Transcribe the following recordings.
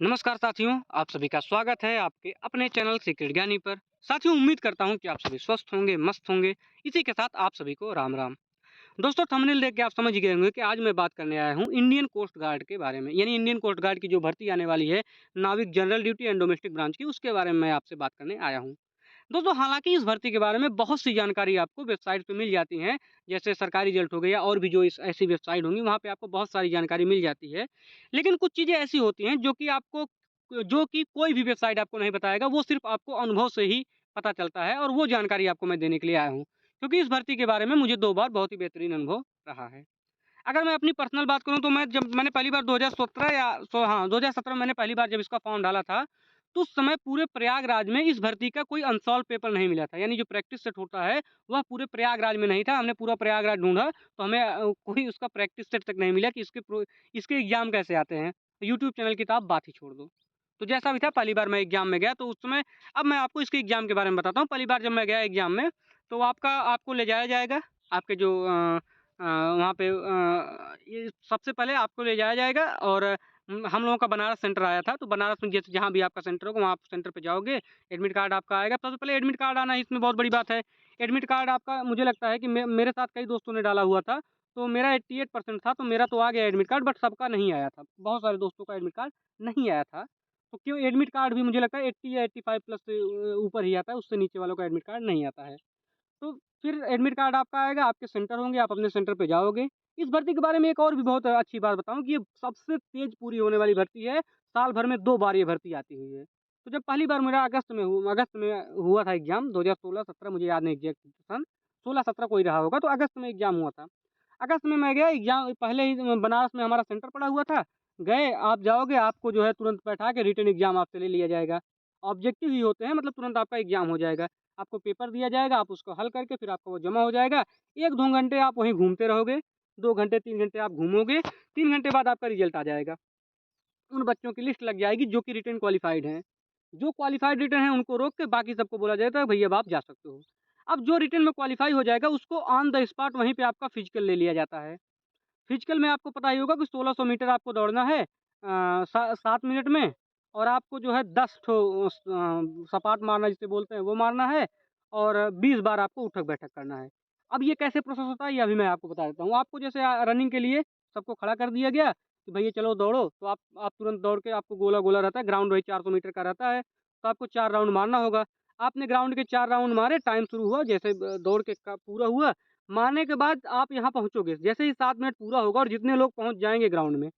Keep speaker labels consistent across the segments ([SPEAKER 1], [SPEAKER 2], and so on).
[SPEAKER 1] नमस्कार साथियों, आप सभी का स्वागत है आपके अपने चैनल सीक्रेट ज्ञानी पर। साथियों, उम्मीद करता हूं कि आप सभी स्वस्थ होंगे, मस्त होंगे। इसी के साथ आप सभी को राम राम। दोस्तों, थंबनेल देख के आप समझ गए होंगे कि आज मैं बात करने आया हूं इंडियन कोस्ट गार्ड के बारे में। यानी इंडियन कोस्ट गार्ड की जो भर्ती आने वाली है, नाविक general duty and domestic branch की, उसके बारे में मैं आपसे बात करने आया हूं। दोस्तों, हालाँकि इस भर्ती के बारे में बहुत सी जानकारी आपको वेबसाइट पे मिल जाती हैं, जैसे सरकारी रिजल्ट हो गया और भी जो इस ऐसी वेबसाइट होंगी, वहाँ पे आपको बहुत सारी जानकारी मिल जाती है। लेकिन कुछ चीज़ें ऐसी होती हैं जो कि कोई भी वेबसाइट आपको नहीं बताएगा, वो सिर्फ़ आपको अनुभव से ही पता चलता है और वो जानकारी आपको मैं देने के लिए आया हूँ। क्योंकि इस भर्ती के बारे में मुझे 2 बार बहुत ही बेहतरीन अनुभव रहा है। अगर मैं अपनी पर्सनल बात करूँ तो मैंने पहली बार 2017 या सो हाँ, 2017 में मैंने पहली बार जब इसका फॉर्म डाला था, तो उस समय पूरे प्रयागराज में इस भर्ती का कोई अनसॉल्व पेपर नहीं मिला था। यानी जो प्रैक्टिस सेट होता है, वह पूरे प्रयागराज में नहीं था। हमने पूरा प्रयागराज ढूँढा, तो हमें कोई उसका प्रैक्टिस सेट तक नहीं मिला कि इसके एग्ज़ाम कैसे आते हैं। यूट्यूब चैनल की तो आप बात ही छोड़ दो। तो जैसा भी था, पहली बार मैं एग्ज़ाम में गया, तो उस समय अब मैं आपको इसके एग्ज़ाम के बारे में बताता हूँ। पहली बार जब मैं गया एग्ज़ाम में, तो आपको ले जाया जाएगा, आपके जो वहाँ पे ये सबसे पहले आपको ले जाया जाएगा और हम लोगों का बनारस सेंटर आया था, तो बनारस में जैसे जहाँ भी आपका सेंटर होगा, वहाँ आप सेंटर पे जाओगे, एडमिट कार्ड आपका आएगा। सबसे पहले एडमिट कार्ड आना इसमें बहुत बड़ी बात है। एडमिट कार्ड आपका मुझे लगता है कि मेरे साथ कई दोस्तों ने डाला हुआ था, तो मेरा 88% था, तो मेरा तो आ गया एडमिट कार्ड, बट सबका नहीं आया था। बहुत सारे दोस्तों का एडमिट कार्ड नहीं आया था। तो क्यों एडमिट कार्ड भी मुझे लगता है 80 या 85 प्लस से ऊपर ही आता है, उससे नीचे वालों का एडमिट कार्ड नहीं आता है। तो फिर एडमिट कार्ड आपका आएगा, आपके सेंटर होंगे, आप अपने सेंटर पे जाओगे। इस भर्ती के बारे में एक और भी बहुत अच्छी बात बताऊँ कि ये सबसे तेज़ पूरी होने वाली भर्ती है, साल भर में 2 बार ये भर्ती आती हुई है। तो जब पहली बार मेरा अगस्त में हुआ था एग्ज़ाम 2016-17 मुझे याद नहीं एग्ज़ैक्ट सन, 16-17 को ही रहा होगा, तो अगस्त में एग्ज़ाम हुआ था। अगस्त में मैं गया एग्ज़ाम पहले ही बनारस में हमारा सेंटर पड़ा हुआ था, गए आप जाओगे आपको जो है तुरंत बैठा के रिटन एग्ज़ाम आपसे ले लिया जाएगा। ऑब्जेक्टिव ही होते हैं मतलब तुरंत आपका एग्ज़ाम हो जाएगा। आपको पेपर दिया जाएगा, आप उसको हल करके फिर आपका वो जमा हो जाएगा। 1-2 घंटे आप वहीं घूमते रहोगे, 2 घंटे 3 घंटे आप घूमोगे, 3 घंटे बाद आपका रिज़ल्ट आ जाएगा। उन बच्चों की लिस्ट लग जाएगी जो कि रिटेन क्वालिफ़ाइड हैं। जो क्वालिफ़ाइड रिटेन हैं उनको रोक के बाकी सबको बोला जाता है भई अब आप जा सकते हो। अब जो रिटेन में क्वालिफ़ाई हो जाएगा उसको ऑन द स्पॉट वहीं पे आपका फिज़िकल ले लिया जाता है। फिजिकल में आपको पता ही होगा कि 1600 मीटर आपको दौड़ना है 7 मिनट में और आपको जो है 10 ठो सपाट मारना जिसे बोलते हैं वो मारना है और 20 बार आपको उठक-बैठक करना है। अब ये कैसे प्रोसेस होता है ये अभी मैं आपको बता देता हूँ। आपको जैसे रनिंग के लिए सबको खड़ा कर दिया गया कि भैया चलो दौड़ो, तो आप तुरंत दौड़ के आपको गोला-गोला रहता है, ग्राउंड वही 400 मीटर का रहता है, तो आपको 4 राउंड मारना होगा। आपने ग्राउंड के 4 राउंड मारे, टाइम शुरू हुआ, जैसे दौड़ के का पूरा हुआ, मारने के बाद आप यहाँ पहुँचोगे, जैसे ही 7 मिनट पूरा होगा और जितने लोग पहुँच जाएँगे ग्राउंड में,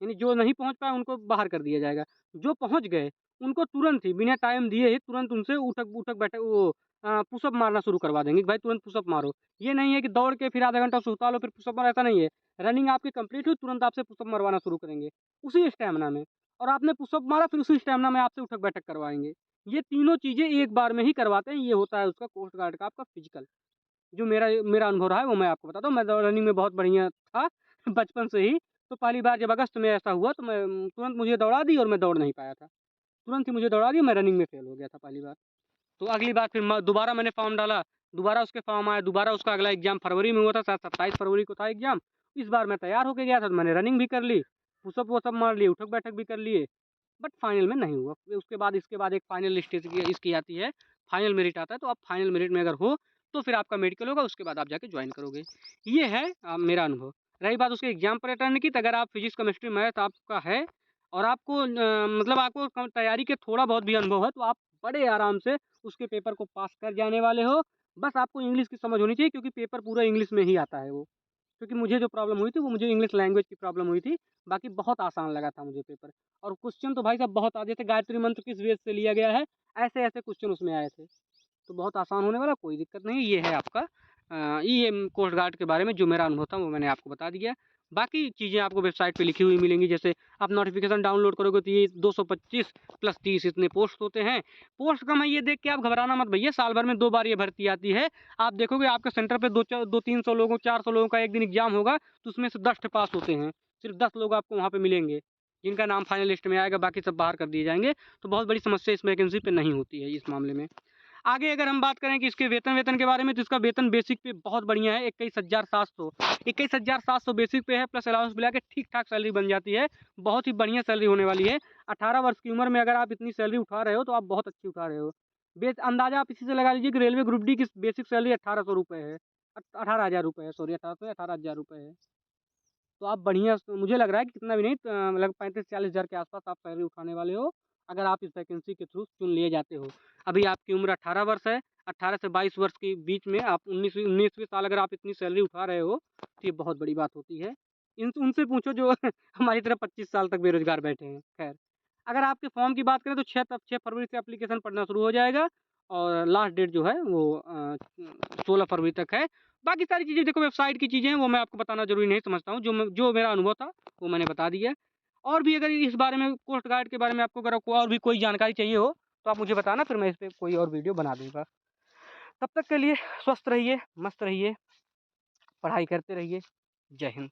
[SPEAKER 1] यानी जो नहीं पहुँच पाए उनको बाहर कर दिया जाएगा। जो पहुँच गए, उनको तुरंत ही बिना टाइम दिए ही तुरंत उनसे उठक उठक बैठक पुशअप मारना शुरू करवा देंगे कि भाई तुरंत पुशअप मारो। ये नहीं है कि दौड़ के फिर आधा घंटा सुस्ता लो फिर पुशअप मारो, ऐसा नहीं है। रनिंग आपकी कंप्लीट हुई, तुरंत आपसे पुशअप मरवाना शुरू करेंगे, उसी स्टैमिना में और आपने पुशअप मारा फिर उसी स्टैमिना में आपसे उठक बैठक करवाएँगे। ये तीनों चीज़ें एक बार में ही करवाते हैं, ये होता है उसका कोस्ट गार्ड का आपका फिज़िकल। जो मेरा मेरा अनुभव रहा है वो मैं आपको बताता हूँ। मैं रनिंग में बहुत बढ़िया था बचपन से ही। तो पहली बार जब अगस्त में ऐसा हुआ तो मैं तुरंत मुझे दौड़ा दी और मैं दौड़ नहीं पाया था। तुरंत ही मुझे दौड़ा दिया, मैं रनिंग में फ़ेल हो गया था पहली बार। तो अगली बार फिर म दोबारा मैंने फ़ॉर्म डाला, दोबारा उसके फ़ॉर्म आए, दोबारा उसका अगला एग्ज़ाम फरवरी में हुआ था, शायद 27 फरवरी को था एग्ज़ाम। इस बार मैं तैयार होके गया था तो मैंने रनिंग भी कर ली, पुशअप-वुशअप मार लिए, उठक-बैठक भी कर लिए, बट फाइनल में नहीं हुआ। फिर उसके बाद इसके बाद एक फाइनल स्टेज की इसकी आती है, फाइनल मेरिट आता है, तो आप फाइनल मेरिट में अगर हो, तो फिर आपका मेडिकल होगा, उसके बाद आप जाके जॉइन करोगे। ये है मेरा अनुभव। रही बात उसके एग्ज़ाम पैटर्न की, तो अगर आप फिज़िक्स, केमिस्ट्री, मैथ आपका है और आपको मतलब आपको तैयारी के थोड़ा बहुत भी अनुभव है, तो आप बड़े आराम से उसके पेपर को पास कर जाने वाले हो। बस आपको इंग्लिश की समझ होनी चाहिए क्योंकि पेपर पूरा इंग्लिश में ही आता है वो। क्योंकि मुझे जो प्रॉब्लम हुई थी वो मुझे इंग्लिश लैंग्वेज की प्रॉब्लम हुई थी, बाकी बहुत आसान लगा था मुझे पेपर। और क्वेश्चन तो भाई साहब बहुत आ जैसे गायत्री मंत्र किस वेद से लिया गया है, ऐसे-ऐसे क्वेश्चन उसमें आए थे। तो बहुत आसान होने वाला, कोई दिक्कत नहीं। ये है आपका ये कोस्ट गार्ड के बारे में जो मेरा अनुभव था वो मैंने आपको बता दिया। बाकी चीज़ें आपको वेबसाइट पे लिखी हुई मिलेंगी, जैसे आप नोटिफ़िकेशन डाउनलोड करोगे तो ये 225 प्लस 30 इतने पोस्ट होते हैं। पोस्ट कम है ये देख के आप घबराना मत भैया, साल भर में 2 बार ये भर्ती आती है। आप देखोगे आपके सेंटर पे 2-300 लोगों 400 लोगों का एक दिन एग्ज़ाम होगा, तो उसमें से 10 पास होते हैं। सिर्फ़ 10 लोग आपको वहाँ पे मिलेंगे, जिनका नाम फाइनल लिस्ट में आएगा, बाकी सब बाहर कर दिए जाएँगे। तो बहुत बड़ी समस्या इस वैकेंसी पे नहीं होती है इस मामले में। आगे अगर हम बात करें कि इसके वेतन के बारे में, तो इसका वेतन बेसिक पे बहुत बढ़िया है, 21,700 बेसिक पे है, प्लस अलाउंस मिला के ठीक-ठाक सैलरी बन जाती है। बहुत ही बढ़िया सैलरी होने वाली है। 18 वर्ष की उम्र में अगर आप इतनी सैलरी उठा रहे हो, तो आप बहुत अच्छी उठा रहे हो। अंदाज़ा आप इसी से लगा लीजिए कि रेलवे ग्रुप डी की बेसिक सैलरी 1800 रुपए है। 18,000 रुपए है, सॉरी 18,000 रुपए है। तो आप बढ़िया मुझे लग रहा है कि कितना भी नहीं, मतलब 35-40 हज़ार के आसपास आप सैलरी उठाने वाले हो, अगर आप इस वैकेंसी के थ्रू चुन लिए जाते हो। अभी आपकी उम्र 18 वर्ष है, 18 से 22 वर्ष के बीच में आप 19वीं साल अगर आप इतनी सैलरी उठा रहे हो, तो ये बहुत बड़ी बात होती है। इन उनसे पूछो जो हमारी तरह 25 साल तक बेरोज़गार बैठे हैं। खैर, अगर आपके फॉर्म की बात करें तो 6 फरवरी से एप्लीकेशन पड़ना शुरू हो जाएगा, और लास्ट डेट जो है वो 16 फरवरी तक है। बाकी सारी चीज़ें देखो, वेबसाइट की चीज़ें हैं, वो मैं आपको बताना ज़रूरी नहीं समझता हूँ। जो मेरा अनुभव था वो मैंने बता दिया। और भी अगर इस बारे में, कोस्ट गार्ड के बारे में आपको अगर और भी कोई जानकारी चाहिए हो, तो आप मुझे बताना, फिर मैं इस पे कोई और वीडियो बना दूँगा। तब तक के लिए स्वस्थ रहिए, मस्त रहिए, पढ़ाई करते रहिए। जय हिंद।